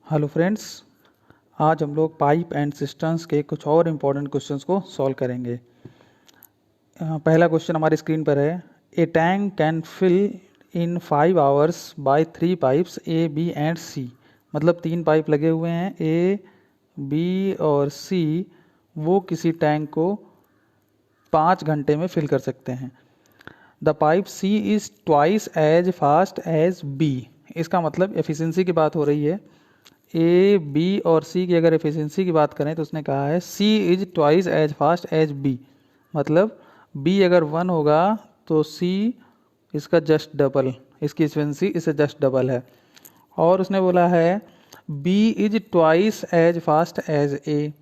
Hello friends, आज हम लोग पाइप एंड सिस्टम्स के कुछ और इम्पोर्टेंट क्वेश्चंस को सॉल्व करेंगे। पहला क्वेश्चन हमारी स्क्रीन पर है। A tank can fill in 5 hours by 3 pipes A B and C. मतलब 3 पाइप लगे हुए हैं, ए बी और सी। वो किसी टैंक को 5 घंटे में फिल कर सकते हैं। The pipe C is twice as fast as B. इसका मतलब एफिशिएंसी की बात हो रही है। ए बी और सी की अगर एफिशिएंसी की बात करें तो उसने कहा है C is twice as fast as B. मतलब बी अगर 1 होगा तो सी इसका जस्ट डबल, इसकी एफिशिएंसी इससे जस्ट डबल है। और उसने बोला है B is twice as fast as A.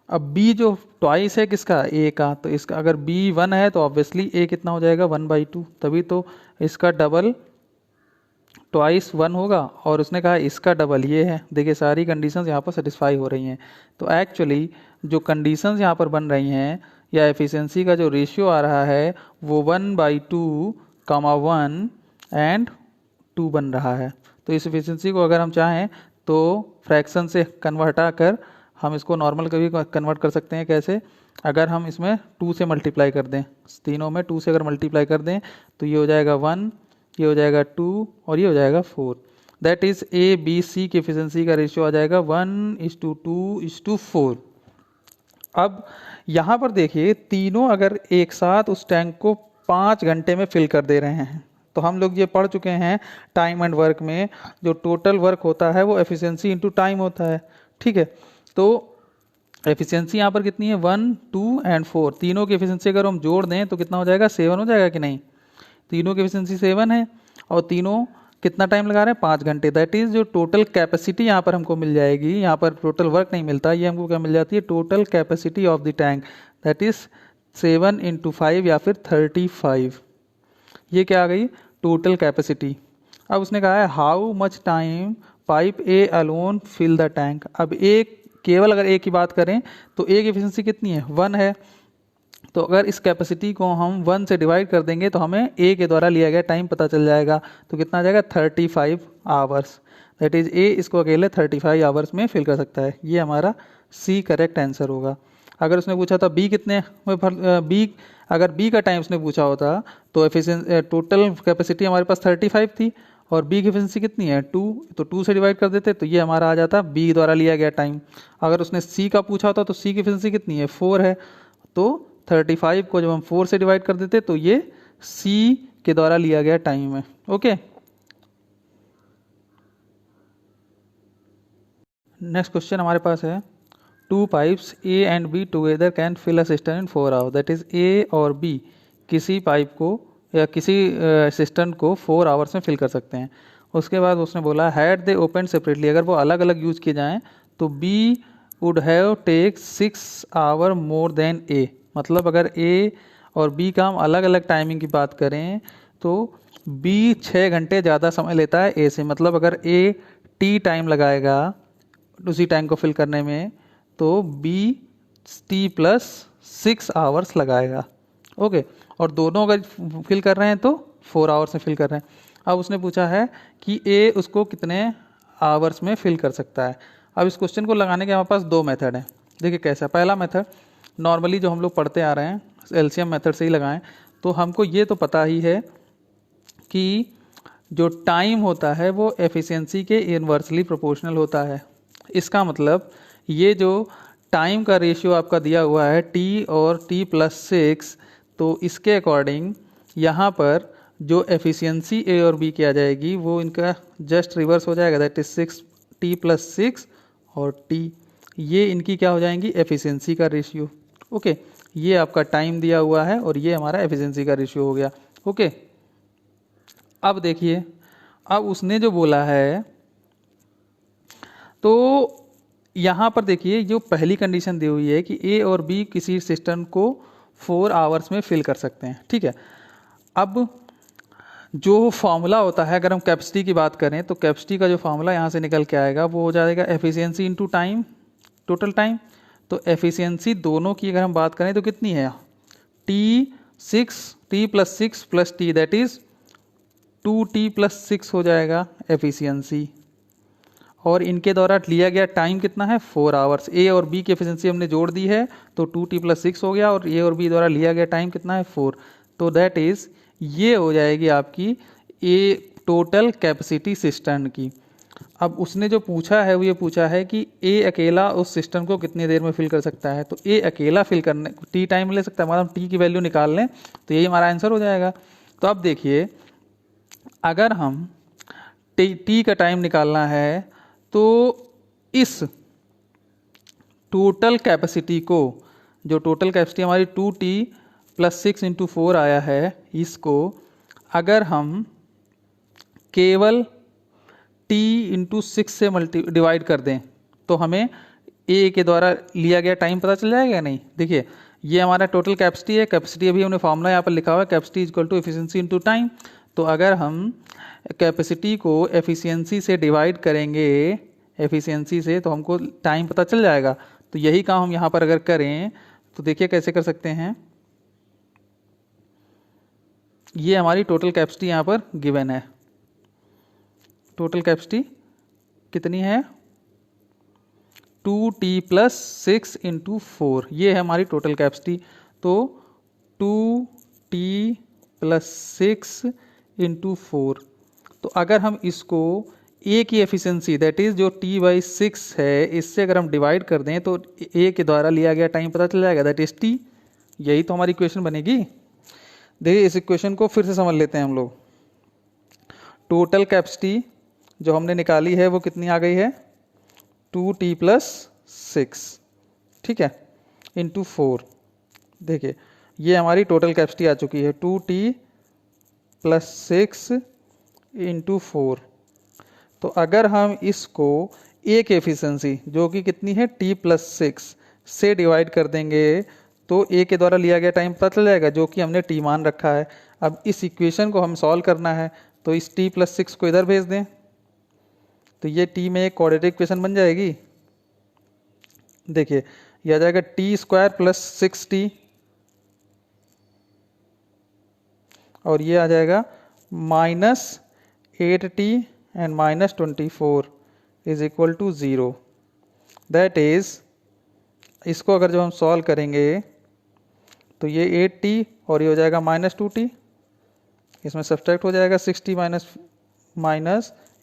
अब बी जो ट्वाइस है किसका, ए का, तो इसका अगर बी 1 है तो ऑब्वियसली ए कितना हो जाएगा 1/2, तभी तो इसका डबल ट्वाइस 1 होगा। और उसने कहा इसका डबल ये है। देखिए सारी कंडीशंस यहाँ पर सेटिस्फाई हो रही हैं। तो एक्चुअली जो कंडीशंस यहाँ पर बन रही हैं या एफिशिएंसी का जो रेशियो आ रहा है वो 1/2, 1 एंड 2 बन रहा है। तो इस एफिशिएंसी को अगर हम चाहें तो फ्रैक्शन से कन्वर्ट कर हम इसको नॉर्मल कभी कन्वर्ट कर सकते हैं। कैसे? अगर हम इसमें 2 से मल्टीप्लाई कर दें, तीनों में 2 से अगर मल्टीप्लाई कर दें तो ये हो जाएगा 1, ये हो जाएगा 2 और ये हो जाएगा 4। That is A B C की एफिशिएंसी का रेशियो आ जाएगा 1:2:4। अब यहाँ पर देखिए तीनों अगर एक साथ उस टैंक को 5 घंटे में फिल कर दे रहे हैं तो हम लोग ये पढ़ चुके हैं टाइम एंड वर्क में, जो टोटल वर्क होता है वो एफिशिएंसी इंटू टाइम होता है। ठीक है, तो एफिशिएंसी यहाँ पर कितनी है 1, 2 एंड 4। तीनों की एफिशिएंसी अगर हम जोड़ दें तो कितना हो जाएगा 7 हो जाएगा कि नहीं। तीनों की एफिशिएंसी 7 है और तीनों कितना टाइम लगा रहे हैं 5 घंटे। दैट इज जो टोटल कैपेसिटी यहाँ पर हमको मिल जाएगी, यहाँ पर टोटल वर्क नहीं मिलता, ये हमको क्या मिल जाती है total capacity of the tank. That is 7 × 5 या फिर 35। ये क्या आ गई टोटल कैपेसिटी। अब उसने कहा है how much time pipe A alone fill the tank. अब एक केवल अगर ए की बात करें तो ए की एफिशिएंसी कितनी है 1 है। तो अगर इस कैपेसिटी को हम 1 से डिवाइड कर देंगे तो हमें ए के द्वारा लिया गया टाइम पता चल जाएगा। तो कितना आ जाएगा 35 आवर्स। दैट इज ए इसको अकेले 35 आवर्स में फिल कर सकता है। ये हमारा सी करेक्ट आंसर होगा। अगर उसने पूछा था बी कितने में बी, अगर बी का टाइम उसने पूछा होता तो एफिशिएंसी टोटल कैपेसिटी हमारे पास 35 थी और बी की एफिशिएंसी कितनी है 2, तो 2 से डिवाइड कर देते तो ये हमारा आ जाता बी द्वारा लिया गया टाइम। अगर उसने सी का पूछा होता तो सी की एफिशिएंसी कितनी है 4 है, तो 35 को जब हम 4 से डिवाइड कर देते तो ये सी के द्वारा लिया गया टाइम है। ओके, नेक्स्ट क्वेश्चन हमारे पास है 2 pipes A and B together can fill a cistern in 4 hour. That is A और बी किसी पाइप को या किसी सिस्टम को 4 आवर्स में फिल कर सकते हैं। उसके बाद उसने बोला हैड दे ओपन सेपरेटली, अगर वो अलग अलग यूज किए जाएं तो B would have take 6 hour more than A. मतलब अगर ए और बी का हम अलग अलग टाइमिंग की बात करें तो बी 6 घंटे ज़्यादा समय लेता है ए से। मतलब अगर ए टी टाइम लगाएगा उसी टैंक को फिल करने में तो बी टी प्लस 6 आवर्स लगाएगा। ओके, और दोनों अगर फिल कर रहे हैं तो 4 आवर्स में फिल कर रहे हैं। अब उसने पूछा है कि ए उसको कितने आवर्स में फिल कर सकता है। अब इस क्वेश्चन को लगाने के हमारे पास 2 मेथड हैं। देखिए कैसा, पहला मेथड नॉर्मली जो हम लोग पढ़ते आ रहे हैं एलसीएम मेथड से ही लगाएं तो हमको ये तो पता ही है कि जो टाइम होता है वो एफिशिएंसी के इनवर्सली प्रोपोर्शनल होता है। इसका मतलब ये जो टाइम का रेशियो आपका दिया हुआ है टी और टी प्लस 6, तो इसके अकॉर्डिंग यहाँ पर जो एफिशिएंसी ए और बी की आ जाएगी वो इनका जस्ट रिवर्स हो जाएगा। दैट इज 6t + 6 और टी, ये इनकी क्या हो जाएंगी एफिशिएंसी का रेशियो। ओके, ये आपका टाइम दिया हुआ है और ये हमारा एफिशिएंसी का रेशियो हो गया। ओके, अब देखिए, अब उसने जो बोला है तो यहाँ पर देखिए जो पहली कंडीशन दी हुई है कि ए और बी किसी सिस्टम को 4 आवर्स में फिल कर सकते हैं। ठीक है, अब जो फॉर्मूला होता है अगर हम कैपेसिटी की बात करें तो कैपेसिटी का जो फॉर्मूला यहाँ से निकल के आएगा वो हो जाएगा efficiency into time, total time. तो एफिशिएंसी दोनों की अगर हम बात करें तो कितनी है T + 6 + T, that is 2t + 6 हो जाएगा एफिशिएंसी। और इनके द्वारा लिया गया टाइम कितना है 4 आवर्स। ए और बी की एफिशिएंसी हमने जोड़ दी है तो 2t+6 हो गया और ए और बी द्वारा लिया गया टाइम कितना है 4। तो दैट इज़ ये हो जाएगी आपकी ए टोटल कैपेसिटी सिस्टम की। अब उसने जो पूछा है वो ये पूछा है कि ए अकेला उस सिस्टम को कितनी देर में फिल कर सकता है। तो ए अकेला फिल करने टी टाइम ले सकता है, मतलब टी की वैल्यू निकाल लें तो यही हमारा आंसर हो जाएगा। तो अब देखिए अगर हम टी का टाइम निकालना है तो इस टोटल कैपेसिटी को, जो टोटल कैपेसिटी हमारी 2t+6 × 4 आया है, इसको अगर हम केवल t × 6 से डिवाइड कर दें तो हमें a के द्वारा लिया गया टाइम पता चल जाएगा नहीं। देखिए ये हमारा टोटल कैपेसिटी है, कैपेसिटी अभी हमने फॉर्मूला यहाँ पर लिखा हुआ है, capacity equal to efficiency into time. तो अगर हम कैपेसिटी को एफिशिएंसी से डिवाइड करेंगे, एफिशिएंसी से, तो हमको टाइम पता चल जाएगा। तो यही काम हम यहाँ पर अगर करें तो देखिए कैसे कर सकते हैं। ये हमारी टोटल कैपेसिटी यहाँ पर गिवन है। टोटल कैपेसिटी कितनी है 2t+6 × 4, ये है हमारी टोटल कैपेसिटी। तो 2t+6 × 4, तो अगर हम इसको a की एफिशिएंसी दैट इज़ जो t/6 है इससे अगर हम डिवाइड कर दें तो a के द्वारा लिया गया टाइम पता चल जाएगा, दैट इज़ t। यही तो हमारी इक्वेशन बनेगी। देखिए इस इक्वेशन को फिर से समझ लेते हैं हम लोग। टोटल कैपेसिटी जो हमने निकाली है वो कितनी आ गई है 2t+6, ठीक है, × 4। देखिए ये हमारी टोटल कैपेसिटी आ चुकी है 2t+6 × 4। तो अगर हम इसको a की एफिशिएंसी जो कि कितनी है t+6 से डिवाइड कर देंगे तो a के द्वारा लिया गया टाइम पता चल जाएगा, जो कि हमने t मान रखा है। अब इस इक्वेशन को हम सॉल्व करना है तो इस t+6 को इधर भेज दें तो ये t में एक क्वाड्रेटिक इक्वेशन बन जाएगी। देखिए ये आ जाएगा t² + 6t और ये आ जाएगा -8t एंड -24 = 0। दैट इज़ इसको अगर जब हम सॉल्व करेंगे तो ये 8t और ये हो जाएगा -2t, इसमें सब्सट्रैक्ट हो जाएगा 6t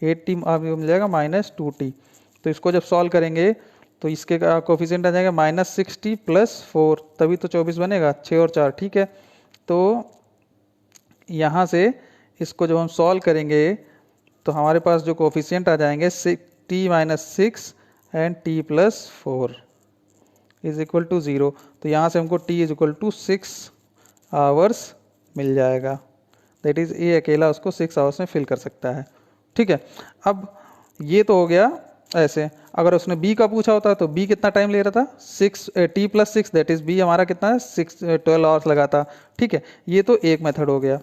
-8t मिल जाएगा -2t। तो इसको जब सॉल्व करेंगे तो इसके का कोफिशिएंट आ जाएगा -6t + 4, तभी तो 24 बनेगा, 6 और 4, ठीक है। तो यहाँ से इसको जब हम सॉल्व करेंगे तो हमारे पास जो कोफिशिएंट आ जाएंगे t - 6 एंड t + 4 = 0। तो यहाँ से हमको t = 6 आवर्स मिल जाएगा। दैट इज़ ए अकेला उसको 6 आवर्स में फिल कर सकता है, ठीक है। अब ये तो हो गया ऐसे। अगर उसने b का पूछा होता तो b कितना टाइम ले रहा था t+6, दैट इज़ b हमारा कितना है 12 आवर्स लगा था, ठीक है। ये तो एक मेथड हो गया।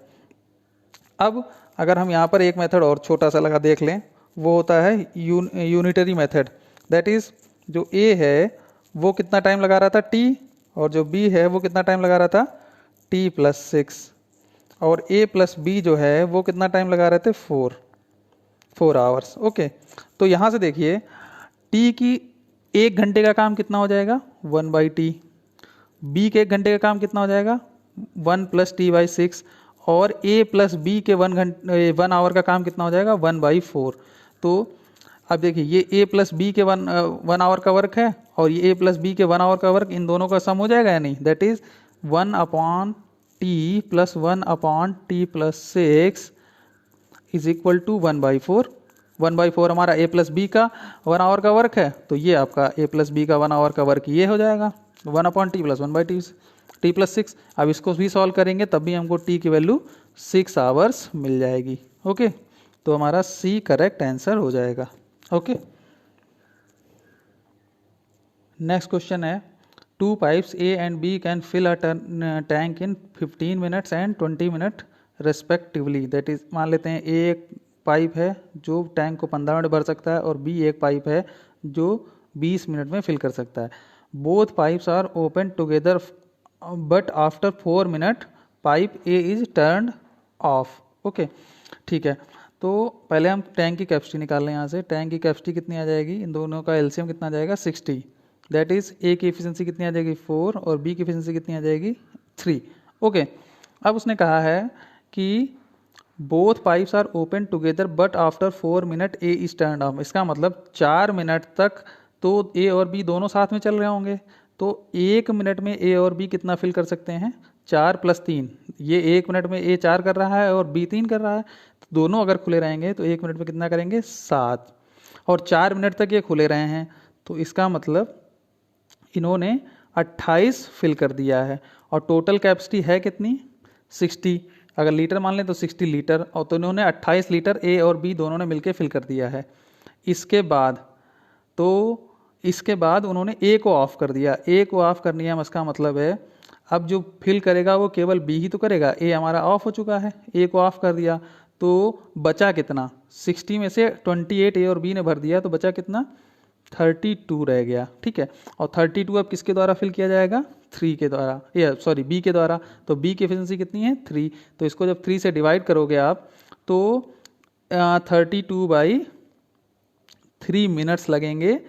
अब अगर हम यहाँ पर एक मेथड और छोटा सा लगा देख लें, वो होता है यूनिटरी मेथड। दैट इज़ जो a है वो कितना टाइम लगा रहा था t, और जो b है वो कितना टाइम लगा रहा था t+6, और a + b जो है वो कितना टाइम लगा रहे थे 4 आवर्स। ओके, तो यहाँ से देखिए t की 1 घंटे का काम कितना हो जाएगा 1/t, b के 1 घंटे का काम कितना हो जाएगा 1 + t/6, और a + b के 1 आवर का काम कितना हो जाएगा 1/4। तो अब देखिए ये a + b के 1 आवर का वर्क है और ये a + b के 1 आवर का वर्क, इन दोनों का सम हो जाएगा या नहीं। That is 1/t + 1/t+6 = 1/4। 1/4 हमारा a + b का 1 आवर का वर्क है, तो ये आपका a + b का 1 आवर का वर्क ये हो जाएगा 1/t + 1/t+6। अब इसको भी सॉल्व करेंगे तब भी हमको t की वैल्यू 6 आवर्स मिल जाएगी। ओके, तो हमारा C करेक्ट आंसर हो जाएगा। ओके, नेक्स्ट क्वेश्चन है 2 pipes A and B can fill a tank in 15 minutes and 20 minutes respectively। That is मान लेते हैं A एक पाइप है जो टैंक को 15 मिनट भर सकता है और B एक पाइप है जो 20 मिनट में फिल कर सकता है। Both pipes are open together but after 4 minute pipe A is turned off. Okay, ठीक है। तो पहले हम टैंक की कैपेसिटी निकाल लें यहाँ से। टैंक की कैपेसिटी कितनी आ जाएगी, इन दोनों का एलसीएम कितना आ जाएगा 60, दैट इज़ ए की एफिशिएंसी कितनी आ जाएगी 4 और बी की एफिशिएंसी कितनी आ जाएगी 3। ओके, अब उसने कहा है कि both pipes are open together but after 4 minute A is turn off. इसका मतलब 4 मिनट तक तो ए और बी दोनों साथ में चल रहे होंगे, तो 1 मिनट में ए और बी कितना फिल कर सकते हैं 4 + 3। ये 1 मिनट में ए 4 कर रहा है और बी 3 कर रहा है, तो दोनों अगर खुले रहेंगे तो 1 मिनट में कितना करेंगे 7, और 4 मिनट तक ये खुले रहे हैं, तो इसका मतलब इन्होंने 28 फिल कर दिया है। और टोटल कैपेसिटी है कितनी 60, अगर लीटर मान लें तो 60 लीटर, और तो इन्होंने 28 लीटर ए और बी दोनों ने मिलकर फिल कर दिया है। इसके बाद उन्होंने ए को ऑफ कर दिया। ए को ऑफ करने का इसका मतलब है अब जो फिल करेगा वो केवल बी ही तो करेगा, ए हमारा ऑफ हो चुका है, ए को ऑफ कर दिया, तो बचा कितना 60 में से 28 ए और बी ने भर दिया, तो बचा कितना 32 रह गया। ठीक है, और 32 अब किसके द्वारा फिल किया जाएगा 3 के द्वारा, या सॉरी बी के द्वारा। तो बी की एफिशिएंसी कितनी है 3, तो इसको जब 3 से डिवाइड करोगे आप तो 32/3 मिनट्स लगेंगे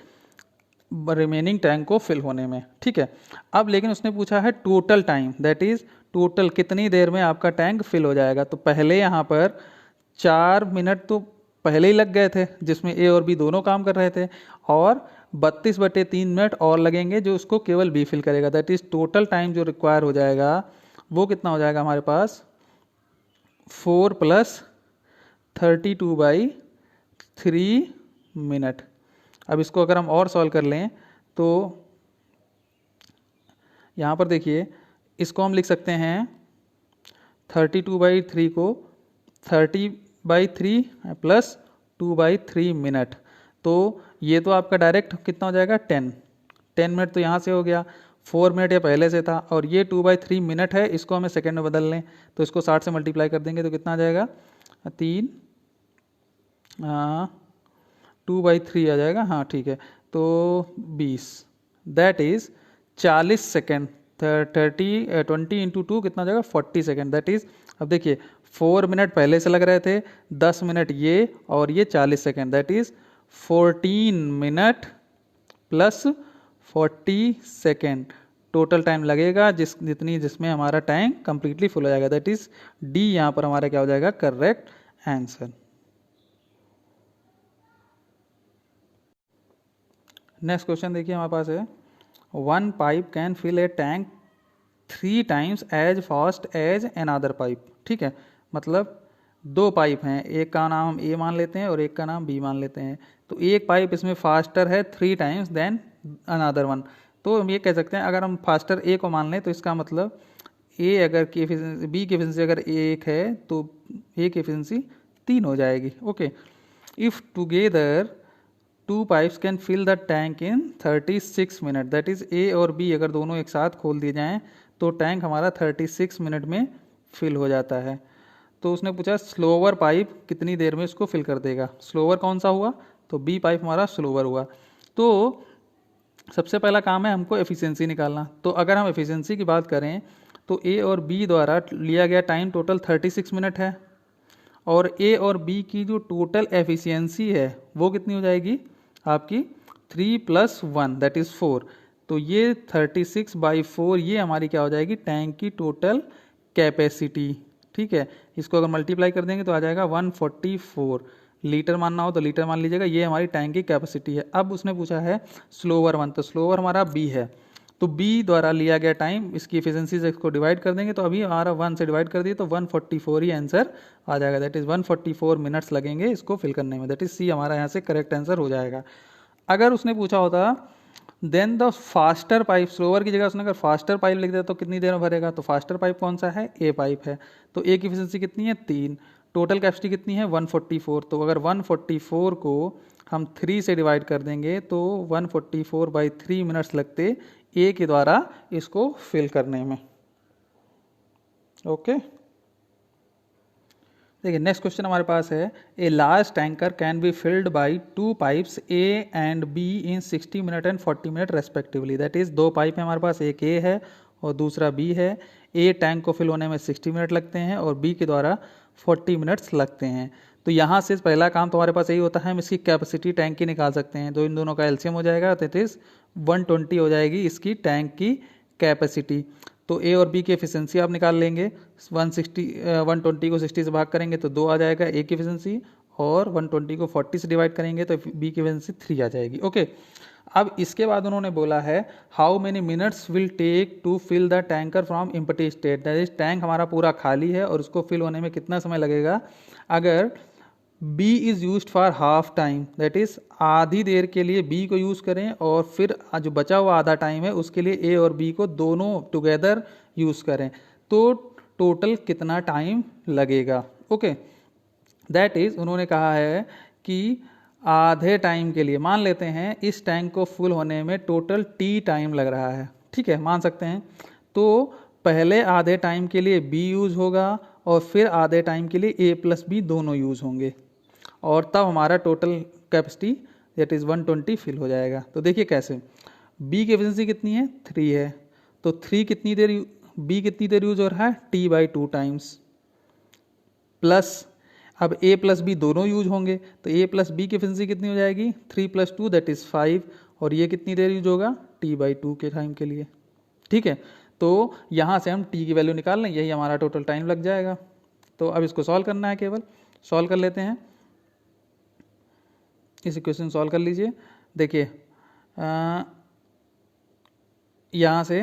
रिमेनिंग टैंक को फिल होने में। ठीक है, अब लेकिन उसने पूछा है total time, that is total कितनी देर में आपका टैंक फिल हो जाएगा। तो पहले यहाँ पर 4 मिनट तो पहले ही लग गए थे जिसमें ए और बी दोनों काम कर रहे थे, और 32/3 मिनट और लगेंगे जो उसको केवल बी फिल करेगा। दैट इज टोटल टाइम जो रिक्वायर हो जाएगा वो कितना हो जाएगा हमारे पास 4 + 32/3 मिनट। अब इसको अगर हम और सॉल्व कर लें तो यहाँ पर देखिए, इसको हम लिख सकते हैं 32/3 को 30/3 + 2/3 मिनट। तो ये तो आपका डायरेक्ट कितना हो जाएगा 10 मिनट, तो यहाँ से हो गया 4 मिनट ये पहले से था, और ये 2/3 मिनट है, इसको हमें सेकंड में बदल लें तो इसको 60 से मल्टीप्लाई कर देंगे तो कितना आ जाएगा 2/3 आ जाएगा। हाँ ठीक है, तो 20, दैट इज 40 सेकेंड। 20 × 2 कितना हो जाएगा 40 सेकेंड। दैट इज, अब देखिए 4 मिनट पहले से लग रहे थे, 10 मिनट ये और ये 40 second, that is 14 minute + 40 second total time लगेगा जिसमें हमारा टैंक कंप्लीटली फुल हो जाएगा। दैट इज डी यहाँ पर हमारा क्या हो जाएगा करेक्ट आंसर। नेक्स्ट क्वेश्चन देखिए हमारे पास है, 1 pipe can fill a tank 3 times as fast as another pipe. ठीक है, मतलब 2 पाइप हैं, एक का नाम हम ए मान लेते हैं और एक का नाम बी मान लेते हैं। तो एक पाइप इसमें फास्टर है 3 टाइम्स देन अनदर वन। तो हम ये कह सकते हैं अगर हम फास्टर ए को मान लें तो इसका मतलब ए अगर की एफिशिएंसी बी की एफिशिएंसी अगर 1 है तो ए की एफिशिएंसी 3 हो जाएगी। Okay, if together 2 pipes can fill the tank in 36 minute, that is A और बी अगर दोनों एक साथ खोल दिए जाएं तो टैंक हमारा 36 मिनट में फिल हो जाता है। तो उसने पूछा स्लोवर पाइप कितनी देर में इसको फिल कर देगा। स्लोवर कौन सा हुआ, तो बी पाइप हमारा स्लोवर हुआ। तो सबसे पहला काम है हमको एफिशिएंसी निकालना। तो अगर हम एफिशिएंसी की बात करें तो ए और बी द्वारा लिया गया टाइम टोटल 36 मिनट है, और ए और बी की जो टोटल एफिशिएंसी है वो कितनी हो जाएगी आपकी 3 + 1 दैट इज़ 4। तो ये 36/4 ये हमारी क्या हो जाएगी टैंक की टोटल कैपेसिटी। ठीक है, इसको अगर मल्टीप्लाई कर देंगे तो आ जाएगा 144 लीटर मानना हो तो लीटर मान लीजिएगा, ये हमारी टैंक की कैपेसिटी है। अब उसने पूछा है स्लोवर वन, तो स्लोवर हमारा बी है, तो बी द्वारा लिया गया टाइम इसकी एफिशिएंसी से इसको डिवाइड कर देंगे तो अभी हमारा 1 से डिवाइड कर दिए तो 144 ही आंसर आ जाएगा। दैट इज 144 मिनट्स लगेंगे इसको फिल करने में। दैट इज सी हमारा यहाँ से करेक्ट आंसर हो जाएगा। अगर उसने पूछा होता then the faster pipe, slower की जगह उसने अगर फास्टर पाइप लिख दिया तो कितनी देर में भरेगा, तो फास्टर पाइप कौन सा है ए पाइप है, तो ए की एफिशिएंसी कितनी है 3, टोटल कैपेसिटी कितनी है 144। तो अगर 144 को हम 3 से डिवाइड कर देंगे तो 144/3 मिनट्स लगते ए के द्वारा इसको फिल करने में। ओके, देखिए नेक्स्ट क्वेश्चन हमारे पास है, a large tanker can be filled by 2 pipes A and be in 60 minute and 40 minute respectively. That is 2 pipe है हमारे पास, एक ए है और दूसरा बी है। ए टैंक को फिल होने में 60 मिनट लगते हैं और बी के द्वारा 40 मिनट्स लगते हैं। तो यहाँ से पहला काम तुम्हारे पास यही होता है, हम इसकी कैपेसिटी टैंक की निकाल सकते हैं। तो इन दोनों का एलसीएम हो जाएगा, दैट इज 120 हो जाएगी इसकी टैंक की कैपेसिटी। तो ए और बी की एफिशिएंसी आप निकाल लेंगे। 120 को 60 से भाग करेंगे तो 2 आ जाएगा ए की एफिशिएंसी, और 120 को 40 से डिवाइड करेंगे तो बी की एफिशिएंसी 3 आ जाएगी। ओके, अब इसके बाद उन्होंने बोला है how many minutes will take to fill the tanker from empty state, that is tank हमारा पूरा खाली है और उसको फिल होने में कितना समय लगेगा। अगर B is use for half time, that is आधी देर के लिए B को यूज़ करें और फिर जो बचा हुआ आधा टाइम है उसके लिए A और B को दोनों टुगेदर यूज़ करें, तो टोटल कितना टाइम लगेगा। ओके, दैट इज उन्होंने कहा है कि आधे टाइम के लिए मान लेते हैं इस टैंक को फुल होने में टोटल T टाइम लग रहा है, ठीक है, मान सकते हैं। तो पहले आधे टाइम के लिए B यूज़ होगा और फिर आधे टाइम के लिए A प्लस B दोनों यूज़ होंगे, और तब हमारा total capacity that is 120 fill हो जाएगा। तो देखिए कैसे, B की एफिशिएंसी कितनी है, 3 है, तो 3 कितनी देर B कितनी देर यूज हो रहा है, T/2 टाइम्स, प्लस अब A प्लस B दोनों यूज होंगे तो A प्लस B की एफिशिएंसी कितनी हो जाएगी, 3 + 2 दैट इज़ 5, और ये कितनी देर यूज होगा, T/2 के टाइम के लिए, ठीक है। तो यहाँ से हम T की वैल्यू निकाल लें, यही हमारा टोटल टाइम लग जाएगा। तो अब इसको सॉल्व करना है, केवल सॉल्व कर लेते हैं। इस इक्वेशन सॉल्व कर लीजिए। देखिए यहाँ से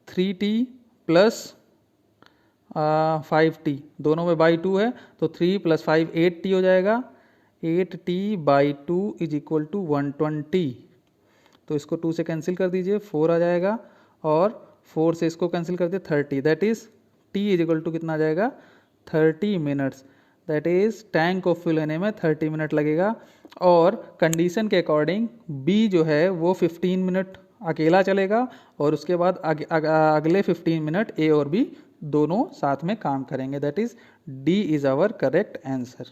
3t + 5t दोनों में बाई 2 है, तो 3 + 5 8t हो जाएगा, 8t/2 = 120। तो इसको 2 से कैंसिल कर दीजिए, 4 आ जाएगा, और 4 से इसको कैंसिल कर दिए 30, दैट इज t = कितना आ जाएगा, 30 मिनट्स, दैट इज टैंक को फिल होने में 30 मिनट लगेगा। और कंडीशन के अकॉर्डिंग B जो है वो 15 मिनट अकेला चलेगा, और उसके बाद अगले 15 मिनट A और B दोनों साथ में काम करेंगे, that is D is our correct answer.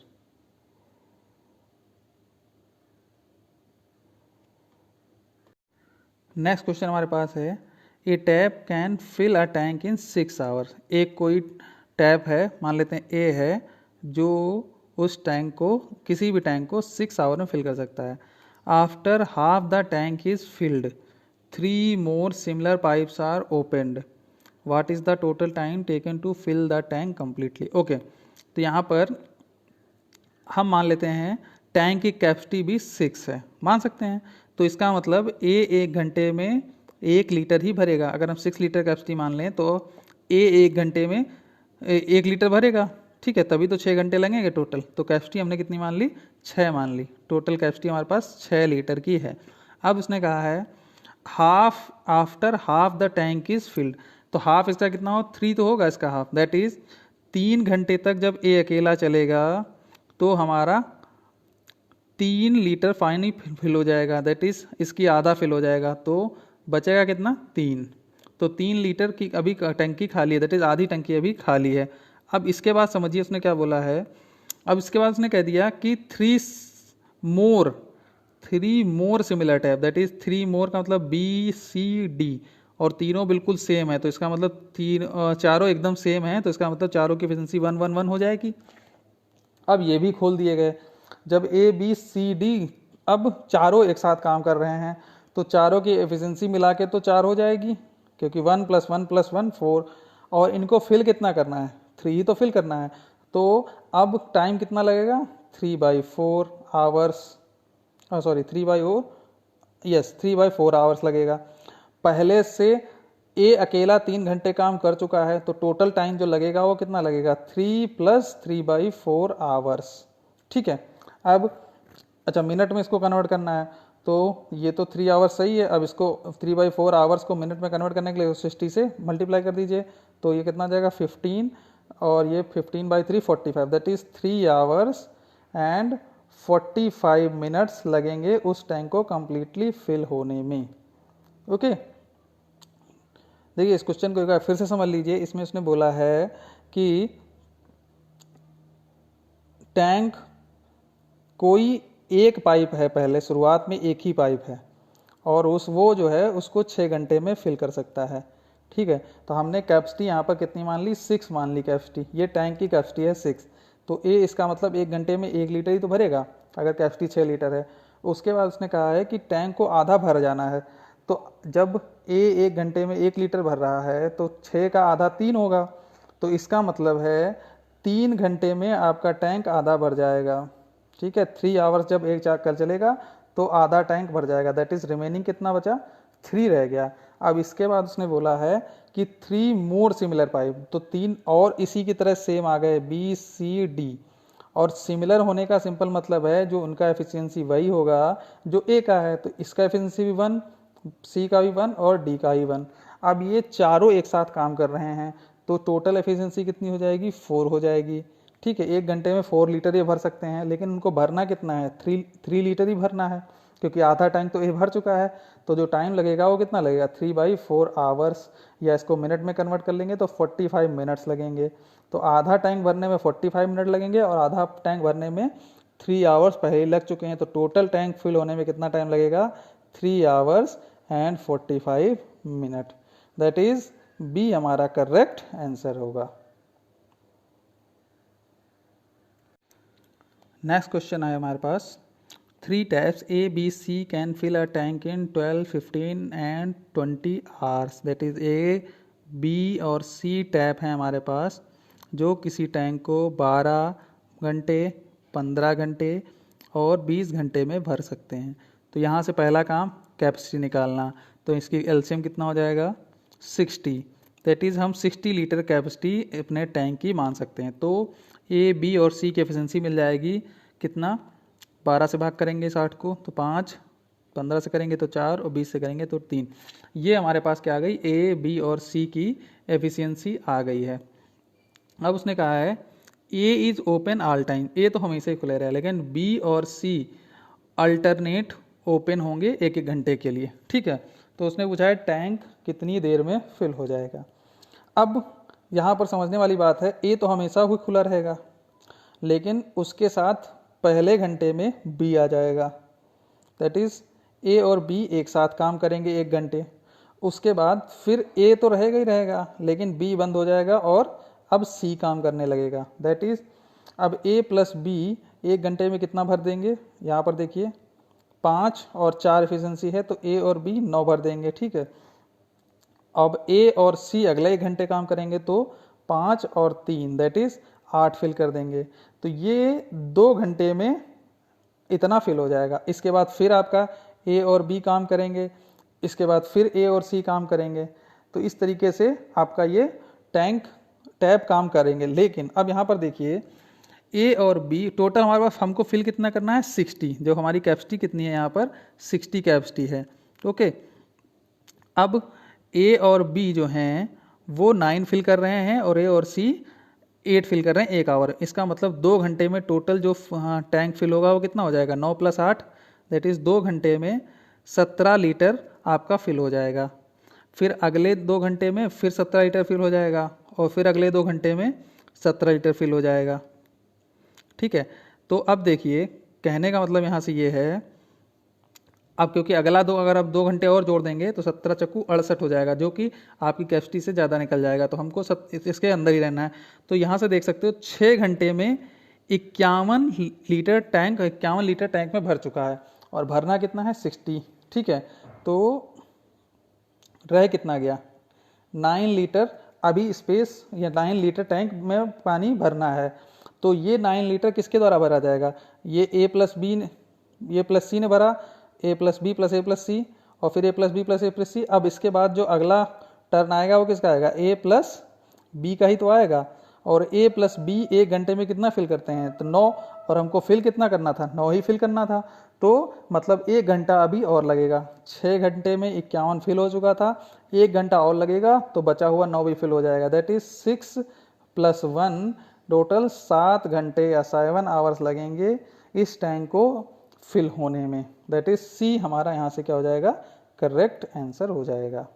Next question हमारे पास है, a tap can fill a tank in 6 hours. एक कोई टैप है, मान लेते हैं A है, जो उस टैंक को, किसी भी टैंक को 6 आवर में फिल कर सकता है। After half the tank is filled 3 more similar pipes are opened, what is the total time taken to fill the tank completely. Okay, तो यहाँ पर हम मान लेते हैं टैंक की कैपेसिटी भी 6 है, मान सकते हैं। तो इसका मतलब A 1 घंटे में 1 लीटर ही भरेगा। अगर हम 6 लीटर कैपेसिटी मान लें तो A 1 घंटे में 1 लीटर भरेगा, ठीक है, तभी तो 6 घंटे लगेंगे टोटल। तो कैपेसिटी हमने कितनी मान ली, 6 मान ली। टोटल कैपेसिटी हमारे पास 6 लीटर की है। अब उसने कहा है half after half the tank is field, तो हाफ इसका कितना हो, 3 तो होगा इसका हाफ, दैट इज 3 घंटे तक जब A अकेला चलेगा तो हमारा 3 लीटर पानी फिल हो जाएगा, दैट इज इसकी आधा फिल हो जाएगा, तो बचेगा कितना, 3। तो 3 लीटर की अभी टंकी खाली है, दैट इज आधी टंकी अभी खाली है। अब इसके बाद समझिए उसने क्या बोला है, अब इसके बाद उसने कह दिया कि 3 more similar tap, that is 3 मोर का मतलब B, C, D, और तीनों बिल्कुल सेम है, तो इसका मतलब चारों एकदम सेम है, तो इसका मतलब चारों की एफिशिएंसी 1 1 1 हो जाएगी। अब ये भी खोल दिए गए, जब A, B, C, D अब चारों एक साथ काम कर रहे हैं, तो चारों की एफिशिएंसी मिला के तो 4 हो जाएगी, क्योंकि 1 + 1 + 1 4, और इनको फिल कितना करना है, 3 ही तो फिल करना है। तो अब टाइम कितना लगेगा, 3/4 आवर्स, सॉरी 3/4 आवर्स लगेगा। पहले से A अकेला 3 घंटे काम कर चुका है, तो टोटल टाइम जो लगेगा वो कितना लगेगा, 3 + 3/4 आवर्स, ठीक है। अब अच्छा मिनट में इसको कन्वर्ट करना है, तो ये तो 3 आवर्स सही है। अब इसको 3/4 आवर्स को मिनट में कन्वर्ट करने के लिए 60 से मल्टीप्लाई कर दीजिए, तो ये कितना जाएगा 15, और ये 15/3 45, that is 3 hours and 45 minutes लगेंगे उस टैंक को कंप्लीटली फिल होने में। ओके, देखिए इस क्वेश्चन को एक बार फिर से समझ लीजिए। इसमें उसने बोला है कि टैंक कोई एक पाइप है, पहले शुरुआत में एक ही पाइप है, और वो जो है उसको 6 घंटे में फिल कर सकता है, ठीक है। तो हमने कैपेसिटी यहाँ पर कितनी मान ली, 6 मान ली कैपेसिटी, ये टैंक की कैपेसिटी है 6। तो ए इसका मतलब 1 घंटे में 1 लीटर ही तो भरेगा अगर कैपेसिटी 6 लीटर है। उसके बाद उसने कहा है कि टैंक को आधा भर जाना है, तो जब ए 1 घंटे में 1 लीटर भर रहा है तो 6 का आधा 3 होगा, तो इसका मतलब है 3 घंटे में आपका टैंक आधा भर जाएगा। ठीक है, 3 आवर्स जब एक चक्कर चलेगा तो आधा टैंक भर जाएगा, दैट इज रिमेनिंग कितना बचा, 3 रह गया। अब इसके बाद उसने बोला है कि 3 मोर सिमिलर पाइप, तो 3 और इसी की तरह सेम आ गए बी सी डी, और सिमिलर होने का सिंपल मतलब है जो उनका एफिशिएंसी वही होगा जो ए का है, तो इसका एफिशिएंसी भी 1, सी का भी 1 और डी का भी 1। अब ये चारों एक साथ काम कर रहे हैं तो टोटल एफिशिएंसी कितनी हो जाएगी, 4 हो जाएगी। ठीक है, 1 घंटे में 4 लीटर ये भर सकते हैं, लेकिन उनको भरना कितना है, 3 लीटर ही भरना है, क्योंकि आधा टैंक तो ये भर चुका है। तो जो टाइम लगेगा वो कितना लगेगा, 3/4 आवर्स, या इसको मिनट में कन्वर्ट कर लेंगे तो 45 मिनट्स लगेंगे। तो आधा टैंक भरने में 45 मिनट लगेंगे और आधा टैंक भरने में 3 आवर्स पहले ही लग चुके हैं, तो टोटल टैंक फिल होने में कितना टाइम लगेगा, 3 hours and 45 minute. That is B हमारा करेक्ट आंसर होगा। नेक्स्ट क्वेश्चन है हमारे पास, 3 taps A, B, C can fill a tank in 12, 15 and 20 hours। That is A, B और C टैप हैं हमारे पास जो किसी टैंक को 12 घंटे, 15 घंटे और 20 घंटे में भर सकते हैं। तो यहाँ से पहला काम कैपेसिटी निकालना, तो इसकी एलसीएम कितना हो जाएगा, 60। दैट इज़ हम 60 लीटर कैपेसिटी अपने टैंक की मान सकते हैं। तो ए, बी और सी की एफिशिएंसी मिल जाएगी कितना, 12 से भाग करेंगे 60 को तो 5, 15 से करेंगे तो 4 और 20 से करेंगे तो 3। ये हमारे पास क्या आ गई, ए, बी और सी की एफिशिएंसी आ गई है। अब उसने कहा है A is open all time, A तो हमेशा ही खुले रहे, लेकिन बी और सी अल्टरनेट ओपन होंगे 1-1 घंटे के लिए। ठीक है, तो उसने पूछा है टैंक कितनी देर में फिल हो जाएगा। अब यहाँ पर समझने वाली बात है, ए तो हमेशा ही खुला रहेगा, लेकिन उसके साथ पहले घंटे में बी आ जाएगा। दैट इज ए और बी एक साथ काम करेंगे 1 घंटे, उसके बाद फिर ए तो रहेगा ही रहेगा, लेकिन बी बंद हो जाएगा और अब सी काम करने लगेगा। दैट इज अब ए प्लस बी 1 घंटे में कितना भर देंगे, यहाँ पर देखिए 5 और 4 एफिशिएंसी है तो ए और बी 9 भर देंगे। ठीक है, अब ए और सी अगले 1 घंटे काम करेंगे तो 5 और 3 दैट इज 8 फिल कर देंगे। तो ये 2 घंटे में इतना फिल हो जाएगा। इसके बाद फिर आपका ए और बी काम करेंगे, इसके बाद फिर ए और सी काम करेंगे, तो इस तरीके से आपका ये टैप काम करेंगे। लेकिन अब यहाँ पर देखिए ए और बी टोटल हमारे पास हमको फिल कितना करना है, 60, जो हमारी कैपेसिटी कितनी है यहाँ पर 60 कैपेसिटी है। ओके, अब ए और बी जो हैं वो 9 फिल कर रहे हैं और ए और सी 8 फिल कर रहे हैं 1 आवर। इसका मतलब 2 घंटे में टोटल जो टैंक फिल होगा वो कितना हो जाएगा, 9 + 8 दैट इज़ 2 घंटे में 17 लीटर आपका फिल हो जाएगा। फिर अगले 2 घंटे में फिर 17 लीटर फिल हो जाएगा और फिर अगले 2 घंटे में 17 लीटर फिल हो जाएगा। ठीक है, तो अब देखिए कहने का मतलब यहाँ से ये है, अब क्योंकि अगला अगर आप 2 घंटे और जोड़ देंगे तो 17 चक्कू 68 हो जाएगा, जो कि आपकी कैपेसिटी से ज़्यादा निकल जाएगा, तो हमको इसके अंदर ही रहना है। तो यहाँ से देख सकते हो 6 घंटे में 51 लीटर टैंक में भर चुका है और भरना कितना है 60। ठीक है, तो रह कितना गया 9 लीटर, अभी स्पेस या 9 लीटर टैंक में पानी भरना है। तो ये 9 लीटर किसके द्वारा भरा जाएगा, ये ए प्लस सी ने भरा, ए प्लस बी प्लस ए प्लस सी और फिर ए प्लस बी प्लस ए प्लस सी। अब इसके बाद जो अगला टर्न आएगा वो किसका आएगा, ए प्लस बी का ही तो आएगा। और ए प्लस बी 1 घंटे में कितना फिल करते हैं, तो 9, और हमको फिल कितना करना था, 9 ही फिल करना था, तो मतलब 1 घंटा अभी और लगेगा। 6 घंटे में 51 फिल हो चुका था, 1 घंटा और लगेगा तो बचा हुआ 9 भी फिल हो जाएगा। दैट इज 6 + 1 टोटल 7 घंटे या 7 आवर्स लगेंगे इस टैंक को फिल होने में। दैट इज सी हमारा यहाँ से क्या हो जाएगा, करेक्ट आंसर हो जाएगा।